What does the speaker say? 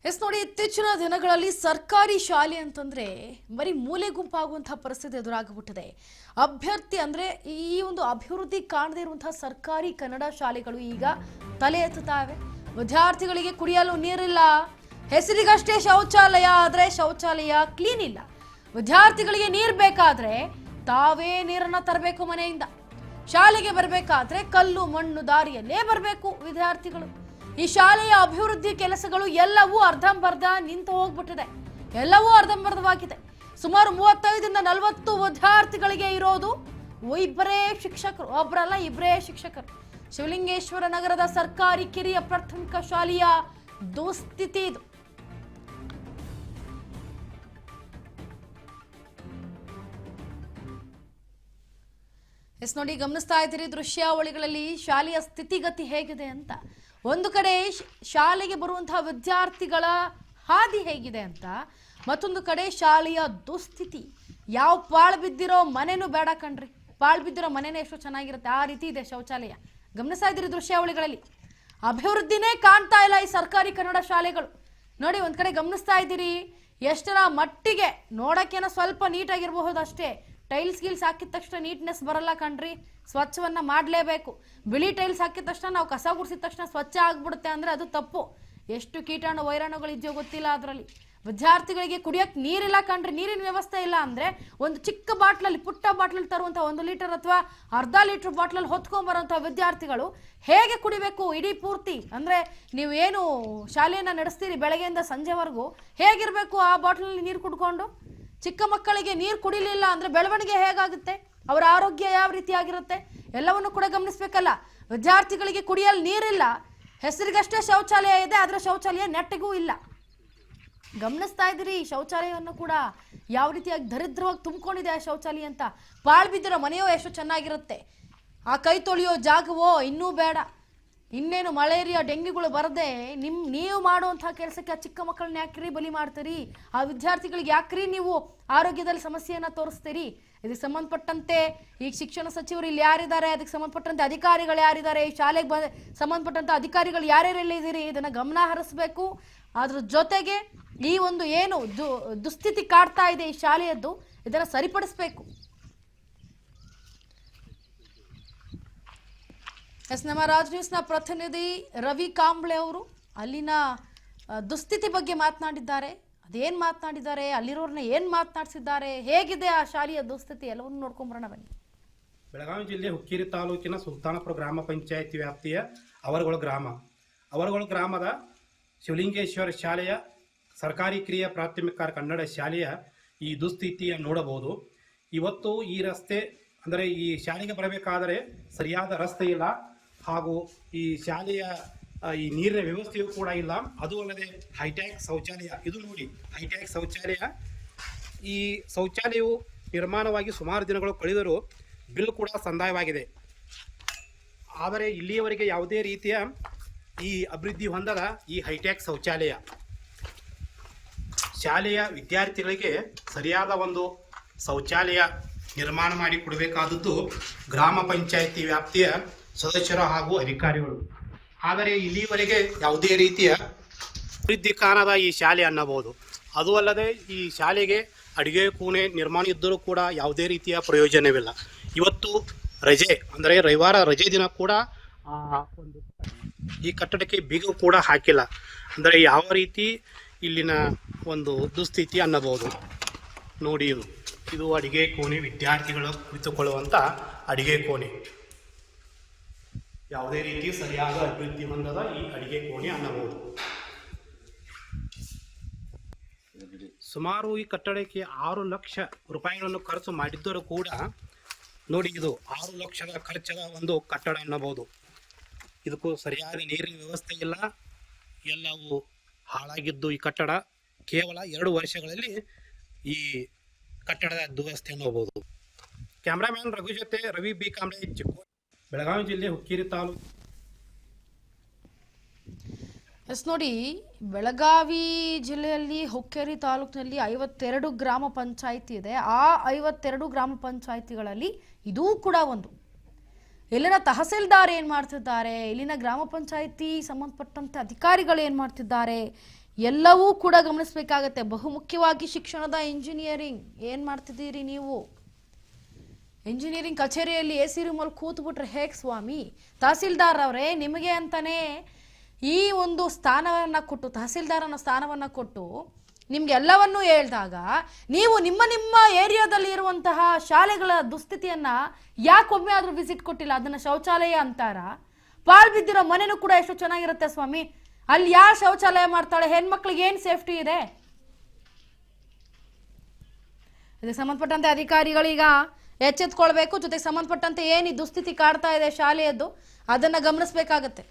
S ನೋಡಿ, ಇತ್ತೀಚಿನ ದಿನಗಳಲ್ಲಿ ಸರ್ಕಾರಿ ಶಾಲೆ ಅಂತಂದ್ರೆ ಬರೀ ಮೂಲೆ ಗುಂಪಾಗುವಂತಹ ಪರಿಸ್ಥಿತಿ ಎದುರಾಗಿಬಿಟ್ಟಿದೆ. ಅಭ್ಯರ್ಥಿ ಅಂದ್ರೆ ಈ ಒಂದು ಅಭಿವೃದ್ಧಿ ಕಾಣದೇ ಇರುವಂತಹ ಸರ್ಕಾರಿ ಕನ್ನಡ ಶಾಲೆಗಳು ಈಗ ತಲೆ ಎತ್ತುತ್ತವೆ. ವಿದ್ಯಾರ್ಥಿಗಳಿಗೆ ಕುಡಿಯಲು ನೀರಿಲ್ಲ, ಹೆಸರಿಗಷ್ಟೇ ಶೌಚಾಲಯ, ಆದ್ರೆ ಶೌಚಾಲಯ ಕ್ಲೀನ್ ಇಲ್ಲ. ವಿದ್ಯಾರ್ಥಿಗಳಿಗೆ ನೀರು ಬೇಕಾದ್ರೆ ತಾವೇ ನೀರನ್ನ ತರಬೇಕು ಮನೆಯಿಂದ. ಶಾಲೆಗೆ ಬರಬೇಕಾದ್ರೆ ಕಲ್ಲು ಮಣ್ಣು ದಾರಿಯಲ್ಲೇ ಬರಬೇಕು ವಿದ್ಯಾರ್ಥಿಗಳು. ಈ ಶಾಲೆಯ ಅಭಿವೃದ್ಧಿ ಕೆಲಸಗಳು ಎಲ್ಲವೂ ಅರ್ಧಂಬರ್ಧ ನಿಂತು ಹೋಗ್ಬಿಟ್ಟಿದೆ, ಎಲ್ಲವೂ ಅರ್ಧಂಬರ್ಧವಾಗಿದೆ. ಸುಮಾರು 35ರಿಂದ 40 ವಿದ್ಯಾರ್ಥಿಗಳಿಗೆ ಇರೋದು ಇಬ್ಬರೇ ಶಿಕ್ಷಕರು, ಒಬ್ಬರಲ್ಲ ಇಬ್ಬರೇ ಶಿಕ್ಷಕರು. ಶಿವಲಿಂಗೇಶ್ವರ ನಗರದ ಸರ್ಕಾರಿ ಕಿರಿಯ ಪ್ರಾಥಮಿಕ ಶಾಲೆಯ ದುಸ್ಥಿತಿ ಇದು. ಎಸ್ ನೋಡಿ, ಗಮನಿಸ್ತಾ ಇದ್ದೀರಿ ದೃಶ್ಯಾವಳಿಗಳಲ್ಲಿ ಶಾಲೆಯ ಸ್ಥಿತಿಗತಿ ಹೇಗಿದೆ ಅಂತ. ಒಂದು ಕಡೆ ಶಾಲೆಗೆ ಬರುವಂತಹ ವಿದ್ಯಾರ್ಥಿಗಳ ಹಾದಿ ಹೇಗಿದೆ ಅಂತ, ಮತ್ತೊಂದು ಕಡೆ ಶಾಲೆಯ ದುಸ್ಥಿತಿ. ಯಾವ ಪಾಳು ಬಿದ್ದಿರೋ ಮನೆನೂ ಬೇಡ ಕಣ್ರಿ, ಪಾಳು ಬಿದ್ದಿರೋ ಮನೆನೇ ಎಷ್ಟು ಚೆನ್ನಾಗಿರುತ್ತೆ ಆ ರೀತಿ ಇದೆ ಶೌಚಾಲಯ. ಗಮನಿಸ್ತಾ ಇದ್ದೀರಿ ದೃಶ್ಯಾವಳಿಗಳಲ್ಲಿ. ಅಭಿವೃದ್ಧಿನೇ ಕಾಣ್ತಾ ಇಲ್ಲ ಈ ಸರ್ಕಾರಿ ಕನ್ನಡ ಶಾಲೆಗಳು. ನೋಡಿ, ಒಂದ್ ಕಡೆ ಗಮನಿಸ್ತಾ ಇದ್ದೀರಿ ಎಷ್ಟರ ಮಟ್ಟಿಗೆ ನೋಡಕ್ಕೇನೋ ಸ್ವಲ್ಪ ನೀಟಾಗಿರಬಹುದು ಅಷ್ಟೇ. ಟೈಲ್ಸ್ ಗೀಲ್ಸ್ ಹಾಕಿದ ತಕ್ಷಣ ನೀಟ್ನೆಸ್ ಬರಲ್ಲ ಕಣ್ರಿ, ಸ್ವಚ್ಛವನ್ನ ಮಾಡಲೇಬೇಕು. ಬಿಳಿ ಟೈಲ್ಸ್ ಹಾಕಿದ ತಕ್ಷಣ, ನಾವು ಕಸ ಗುಡಿಸಿದ ತಕ್ಷಣ ಸ್ವಚ್ಛ ಆಗ್ಬಿಡುತ್ತೆ ಅಂದ್ರೆ ಅದು ತಪ್ಪು. ಎಷ್ಟು ಕೀಟಾಣು ವೈರಾಣುಗಳು ಇದೆಯೋ ಗೊತ್ತಿಲ್ಲ ಅದರಲ್ಲಿ. ವಿದ್ಯಾರ್ಥಿಗಳಿಗೆ ಕುಡಿಯಕ್ಕೆ ನೀರಿಲ್ಲ ಕಣ್ರಿ, ನೀರಿನ ವ್ಯವಸ್ಥೆ ಇಲ್ಲ ಅಂದ್ರೆ ಒಂದು ಚಿಕ್ಕ ಬಾಟ್ಲಲ್ಲಿ, ಪುಟ್ಟ ಬಾಟ್ಲಲ್ಲಿ ತರುವಂಥ 1 ಲೀಟರ್ ಅಥವಾ ಅರ್ಧ ಲೀಟರ್ ಬಾಟ್ಲಲ್ಲಿ ಹೊತ್ಕೊಂಡ್ಬರುವಂಥ ವಿದ್ಯಾರ್ಥಿಗಳು ಹೇಗೆ ಕುಡಿಬೇಕು ಇಡೀ ಪೂರ್ತಿ? ಅಂದ್ರೆ ನೀವು ಏನು ಶಾಲೆಯನ್ನ ನಡೆಸ್ತೀರಿ ಬೆಳಗ್ಗೆಯಿಂದ ಸಂಜೆವರೆಗೂ, ಹೇಗಿರ್ಬೇಕು ಆ ಬಾಟ್ಲಲ್ಲಿ ನೀರು ಕುಡ್ಕೊಂಡು? ಚಿಕ್ಕ ಮಕ್ಕಳಿಗೆ ನೀರು ಕುಡಿಲಿಲ್ಲ ಅಂದ್ರೆ ಬೆಳವಣಿಗೆ ಹೇಗಾಗುತ್ತೆ, ಅವರ ಆರೋಗ್ಯ ಯಾವ ರೀತಿ ಆಗಿರುತ್ತೆ, ಎಲ್ಲವನ್ನು ಕೂಡ ಗಮನಿಸ್ಬೇಕಲ್ಲ. ವಿದ್ಯಾರ್ಥಿಗಳಿಗೆ ಕುಡಿಯಲು ನೀರಿಲ್ಲ, ಹೆಸರಿಗಷ್ಟೇ ಶೌಚಾಲಯ ಇದೆ, ಆದ್ರೆ ಶೌಚಾಲಯ ನೆಟ್ಟಿಗೂ ಇಲ್ಲ. ಗಮನಿಸ್ತಾ ಇದ್ದೀರಿ ಶೌಚಾಲಯವನ್ನು ಕೂಡ ಯಾವ ರೀತಿಯಾಗಿ ದರಿದ್ರವಾಗಿ ತುಂಬಿಕೊಂಡಿದೆ ಆ ಶೌಚಾಲಯ ಅಂತ. ಪಾಳು ಬಿದ್ದಿರೋ ಮನೆಯೋ ಎಷ್ಟು ಚೆನ್ನಾಗಿರುತ್ತೆ, ಆ ಕೈ ತೊಳೆಯೋ ಜಾಗವೋ ಇನ್ನೂ ಬೇಡ. ಇನ್ನೇನು ಮಲೇರಿಯಾ ಡೆಂಗ್ಯೂಗಳು ಬರದೆ ನೀವು ಮಾಡುವಂತಹ ಕೆಲಸಕ್ಕೆ ಆ ಚಿಕ್ಕ ಮಕ್ಕಳನ್ನ ಯಾಕ್ರಿ ಬಲಿ ಮಾಡ್ತೀರಿ? ಆ ವಿದ್ಯಾರ್ಥಿಗಳಿಗೆ ಯಾಕ್ರಿ ನೀವು ಆರೋಗ್ಯದಲ್ಲಿ ಸಮಸ್ಯೆಯನ್ನ ತೋರಿಸ್ತೀರಿ? ಇದಕ್ಕೆ ಸಂಬಂಧಪಟ್ಟಂತೆ ಈಗ ಶಿಕ್ಷಣ ಸಚಿವರು ಇಲ್ಲಿ ಯಾರಿದ್ದಾರೆ, ಅದಕ್ಕೆ ಸಂಬಂಧಪಟ್ಟಂತೆ ಅಧಿಕಾರಿಗಳು ಯಾರಿದ್ದಾರೆ, ಈ ಶಾಲೆಗೆ ಸಂಬಂಧಪಟ್ಟಂತ ಅಧಿಕಾರಿಗಳು ಯಾರ್ಯಾರೆಲ್ಲ ಇದ್ದೀರಿ, ಇದನ್ನ ಗಮನ ಹರಿಸಬೇಕು. ಅದ್ರ ಜೊತೆಗೆ ಈ ಒಂದು ಏನು ದುಸ್ಥಿತಿ ಕಾಡ್ತಾ ಇದೆ ಈ ಶಾಲೆಯದ್ದು, ಇದನ್ನ ಸರಿಪಡಿಸಬೇಕು. ಎಸ್, ನಮ್ಮ ರಾಜ್ ನ್ಯೂಸ್ನ ಪ್ರತಿನಿಧಿ ರವಿ ಕಾಂಬ್ಳೆ ಅವರು ಅಲ್ಲಿನ ದುಸ್ಥಿತಿ ಬಗ್ಗೆ ಮಾತನಾಡಿದ್ದಾರೆ. ಅದೇನ್ ಮಾತನಾಡಿದ್ದಾರೆ, ಅಲ್ಲಿರೋರ್ನ ಏನ್ ಮಾತನಾಡಿಸಿದ್ದಾರೆ, ಹೇಗಿದೆ ಆ ಶಾಲೆಯ ದುಸ್ಥಿತಿ, ಎಲ್ಲವನ್ನೂ ನೋಡ್ಕೊಂಬರೋಣ ಬನ್ನಿ. ಬೆಳಗಾವಿ ಜಿಲ್ಲೆ ಹುಕ್ಕೇರಿ ತಾಲೂಕಿನ ಸುಲ್ತಾನಪುರ ಗ್ರಾಮ ಪಂಚಾಯತಿ ವ್ಯಾಪ್ತಿಯ ಅವರಗಳು ಗ್ರಾಮದ ಶಿವಲಿಂಗೇಶ್ವರ ಶಾಲೆಯ ಸರ್ಕಾರಿ ಕಿರಿಯ ಪ್ರಾಥಮಿಕ ಕನ್ನಡ ಶಾಲೆಯ ಈ ದುಸ್ಥಿತಿಯನ್ನು ನೋಡಬಹುದು. ಇವತ್ತು ಈ ರಸ್ತೆ ಅಂದರೆ ಈ ಶಾಲೆಗೆ ಬರಬೇಕಾದರೆ ಸರಿಯಾದ ರಸ್ತೆ ಇಲ್ಲ, ಹಾಗೂ ಈ ಶಾಲೆಯ ಈ ನೀರಿನ ವ್ಯವಸ್ಥೆಯೂ ಕೂಡ ಇಲ್ಲ. ಅದು ಅಲ್ಲದೆ ಹೈಟ್ಯಾಕ್ ಶೌಚಾಲಯ, ಇದು ನೋಡಿ ಹೈಟ್ಯಾಕ್ ಶೌಚಾಲಯ. ಈ ಶೌಚಾಲಯವು ನಿರ್ಮಾಣವಾಗಿ ಸುಮಾರು ದಿನಗಳು ಕಳೆದರೂ ಬಿಲ್ ಕೂಡ ಸಂದಾಯವಾಗಿದೆ. ಆದರೆ ಇಲ್ಲಿಯವರೆಗೆ ಯಾವುದೇ ರೀತಿಯ ಈ ಅಭಿವೃದ್ಧಿ ಹೊಂದದ ಈ ಹೈಟ್ಯಾಕ್ ಶೌಚಾಲಯ ಶಾಲೆಯ ವಿದ್ಯಾರ್ಥಿಗಳಿಗೆ ಸರಿಯಾದ ಒಂದು ಶೌಚಾಲಯ ನಿರ್ಮಾಣ ಮಾಡಿ ಕೊಡಬೇಕಾದದ್ದು ಗ್ರಾಮ ಪಂಚಾಯಿತಿ ವ್ಯಾಪ್ತಿಯ ಸದಸ್ಯರು ಹಾಗೂ ಅಧಿಕಾರಿಗಳು. ಆದರೆ ಇಲ್ಲಿವರೆಗೆ ಯಾವುದೇ ರೀತಿಯ ಅಭಿವೃದ್ಧಿ ಕಾಣದ ಈ ಶಾಲೆ ಅನ್ನಬಹುದು. ಅದು ಅಲ್ಲದೆ ಈ ಶಾಲೆಗೆ ಅಡುಗೆ ಕೋಣೆ ನಿರ್ಮಾಣ ಇದ್ದರೂ ಕೂಡ ಯಾವುದೇ ರೀತಿಯ ಪ್ರಯೋಜನವಿಲ್ಲ. ಇವತ್ತು ರಜೆ ಅಂದರೆ ರವಿವಾರ ರಜೆ ದಿನ ಕೂಡ ಒಂದು ಈ ಕಟ್ಟಡಕ್ಕೆ ಬೀಗ ಕೂಡ ಹಾಕಿಲ್ಲ. ಅಂದರೆ ಯಾವ ರೀತಿ ಇಲ್ಲಿನ ಒಂದು ದುಸ್ಥಿತಿ ಅನ್ನಬಹುದು. ನೋಡಿ, ಇದು ಅಡಿಗೆ ಕೋಣೆ, ವಿದ್ಯಾರ್ಥಿಗಳು ಕುಳಿತುಕೊಳ್ಳುವಂಥ ಅಡಿಗೆ ಕೋಣೆ. ಯಾವುದೇ ರೀತಿ ಸರಿಯಾದ ಅಭಿವೃದ್ಧಿ ಹೊಂದದ ಈ ಅಡಿಗೆ ಕೋಣೆ ಅನ್ನಬಹುದು. ಸುಮಾರು ಈ ಕಟ್ಟಡಕ್ಕೆ 6 ಲಕ್ಷ ರೂಪಾಯಿಗಳನ್ನು ಖರ್ಚು ಮಾಡಿದ್ದರೂ ಕೂಡ ನೋಡಿ, ಇದು 6 ಲಕ್ಷದ ಖರ್ಚದ ಒಂದು ಕಟ್ಟಡ ಅನ್ನಬಹುದು. ಇದಕ್ಕೂ ಸರಿಯಾದ ನೀರಿನ ವ್ಯವಸ್ಥೆ ಇಲ್ಲ, ಎಲ್ಲವೂ ಹಾಳಾಗಿದ್ದು ಈ ಕಟ್ಟಡ ಕೇವಲ 2 ವರ್ಷಗಳಲ್ಲಿ ಈ ಕಟ್ಟಡದ ದುರಸ್ತಿ ಅನ್ನಬಹುದು. ಕ್ಯಾಮ್ರಾಮ್ಯಾನ್ ರಘು ಜೊತೆ ರವಿ ಬಿ ಕಾಂಬ್ಳೆ, ಬೆಳಗಾವಿ ಜಿಲ್ಲೆ ಹುಕ್ಕೇರಿ ತಾಲೂಕು. ಎಸ್ ನೋಡಿ, ಬೆಳಗಾವಿ ಜಿಲ್ಲೆಯಲ್ಲಿ ಹುಕ್ಕೇರಿ ತಾಲೂಕಿನಲ್ಲಿ 52 ಗ್ರಾಮ ಪಂಚಾಯಿತಿ ಇದೆ. ಆ 52 ಗ್ರಾಮ ಪಂಚಾಯಿತಿಗಳಲ್ಲಿ ಇದೂ ಕೂಡ ಒಂದು. ಇಲ್ಲಿನ ತಹಸೀಲ್ದಾರ್ ಏನ್ ಮಾಡ್ತಿದ್ದಾರೆ, ಇಲ್ಲಿನ ಗ್ರಾಮ ಪಂಚಾಯಿತಿ ಸಂಬಂಧಪಟ್ಟಂತೆ ಅಧಿಕಾರಿಗಳು ಏನ್ ಮಾಡ್ತಿದ್ದಾರೆ, ಎಲ್ಲವೂ ಕೂಡ ಗಮನಿಸಬೇಕಾಗತ್ತೆ. ಬಹುಮುಖ್ಯವಾಗಿ ಶಿಕ್ಷಣದ ಇಂಜಿನಿಯರಿಂಗ್ ಏನು ಮಾಡ್ತಿದ್ದೀರಿ ನೀವು? ಇಂಜಿನಿಯರಿಂಗ್ ಕಚೇರಿಯಲ್ಲಿ ಎ ಸಿ ರೂಮಲ್ಲಿ ಕೂತ್ಬಿಟ್ರೆ ಹೇಗೆ ಸ್ವಾಮಿ? ತಹಸೀಲ್ದಾರ್ ಅವರೇ, ನಿಮಗೆ ಅಂತಾನೆ ಈ ಒಂದು ಸ್ಥಾನವನ್ನು ಕೊಟ್ಟು, ತಹಸೀಲ್ದಾರ್ ಅನ್ನೋ ಸ್ಥಾನವನ್ನು ಕೊಟ್ಟು ನಿಮ್ಗೆ ಎಲ್ಲವನ್ನೂ ಹೇಳ್ದಾಗ ನೀವು ನಿಮ್ಮ ನಿಮ್ಮ ಏರಿಯಾದಲ್ಲಿ ಇರುವಂತಹ ಶಾಲೆಗಳ ದುಸ್ಥಿತಿಯನ್ನ ಯಾಕೊಮ್ಮೆ ಆದ್ರೂ ವಿಸಿಟ್ ಕೊಟ್ಟಿಲ್ಲ? ಅದನ್ನ ಶೌಚಾಲಯ ಅಂತಾರ? ಪಾಳು ಬಿದ್ದಿರೋ ಮನೆನೂ ಕೂಡ ಎಷ್ಟು ಚೆನ್ನಾಗಿರುತ್ತೆ ಸ್ವಾಮಿ, ಅಲ್ಲಿ ಯಾರು ಶೌಚಾಲಯ ಮಾಡ್ತಾಳೆ? ಹೆಣ್ಮಕ್ಳಿಗೆ ಏನು ಸೇಫ್ಟಿ ಇದೆ? ಇದಕ್ಕೆ ಸಂಬಂಧಪಟ್ಟಂತೆ ಅಧಿಕಾರಿಗಳೀಗ ಎಚ್ಚೆತ್ಕೊಳ್ಬೇಕು. ಜೊತೆಗೆ ಸಂಬಂಧಪಟ್ಟಂತೆ ಏನು ಈ ದುಸ್ಥಿತಿ ಕಾಡ್ತಾ ಇದೆ ಶಾಲೆಯದ್ದು, ಅದನ್ನ ಗಮನಿಸಬೇಕಾಗತ್ತೆ.